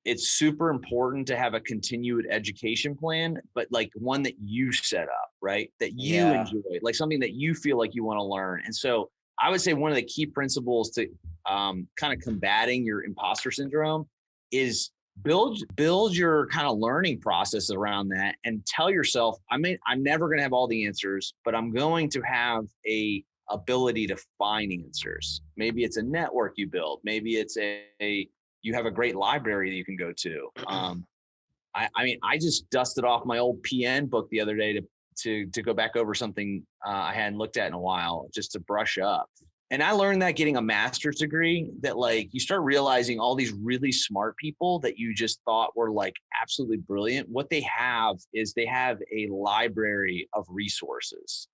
it's super important to have a continued education plan, but like one that you set up, right? That you Yeah. enjoy, like something that you feel like you want to learn. And so I would say one of the key principles to kind of combating your imposter syndrome is build your kind of learning process around that, and tell yourself, I'm never going to have all the answers, but I'm going to have a ability to find answers. Maybe it's a network you build. Maybe it's a you have a great library that you can go to. I mean, I just dusted off my old PN book the other day to go back over something I hadn't looked at in a while, just to brush up. And I learned that getting a master's degree, that like you start realizing all these really smart people that you just thought were like absolutely brilliant. What they have is they have a library of resources.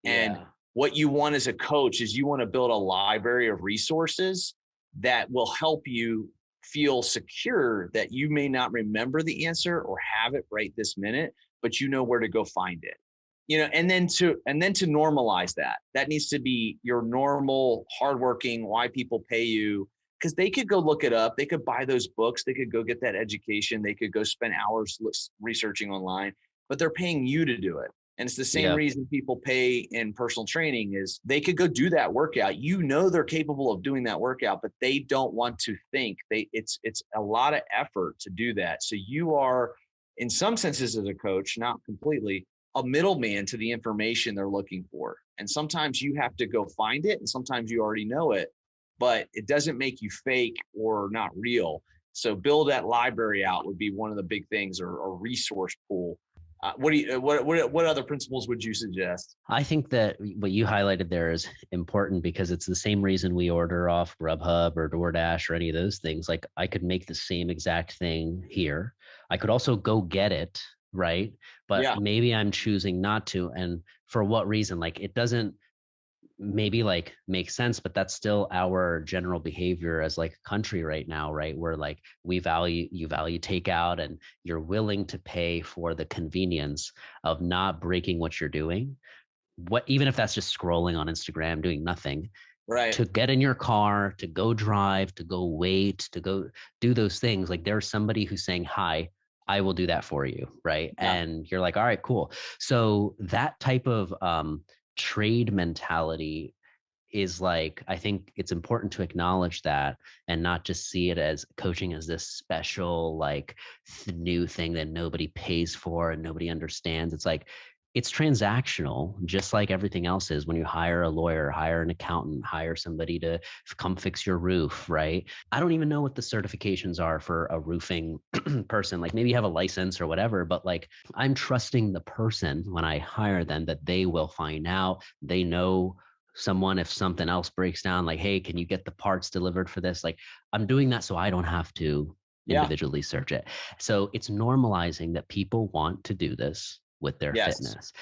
And Yeah. what you want as a coach is you want to build a library of resources that will help you feel secure that you may not remember the answer or have it right this minute, but you know where to go find it. And then to normalize that needs to be your normal hardworking, why people pay you, because they could go look it up, they could buy those books, they could go get that education, they could go spend hours researching online, but they're paying you to do it. And it's the same Yeah. reason people pay in personal training, is they could go do that workout. You know they're capable of doing that workout, but they don't want to think. It's a lot of effort to do that. So you are, in some senses as a coach, not completely, a middleman to the information they're looking for. And sometimes you have to go find it, and sometimes you already know it, but it doesn't make you fake or not real. So build that library out would be one of the big things, or resource pool. What other principles would you suggest? I think that what you highlighted there is important, because it's the same reason we order off Grubhub or DoorDash or any of those things. Like, I could make the same exact thing here. I could also go get it, right? But Yeah, maybe I'm choosing not to. And for what reason? Like, it doesn't maybe like make sense, but that's still our general behavior as like a country right now, right? Where like you value takeout, and you're willing to pay for the convenience of not breaking what you're doing, what, even if that's just scrolling on Instagram doing nothing, right. to get in your car, to go drive, to go wait, to go do those things. Like, there's somebody who's saying, hi, I will do that for you, right? Yeah, And you're like, all right, cool. So that type of trade mentality is like, I think it's important to acknowledge that, and not just see it as coaching as this special like new thing that nobody pays for and nobody understands. It's like, it's transactional, just like everything else is. When you hire a lawyer, hire an accountant, hire somebody to come fix your roof, right? I don't even know what the certifications are for a roofing person. Like, maybe you have a license or whatever, but like, I'm trusting the person when I hire them, that they will find out. They know someone, if something else breaks down, like, hey, can you get the parts delivered for this? Like, I'm doing that so I don't have to yeah, individually search it. So it's normalizing that people want to do this with their yes. fitness.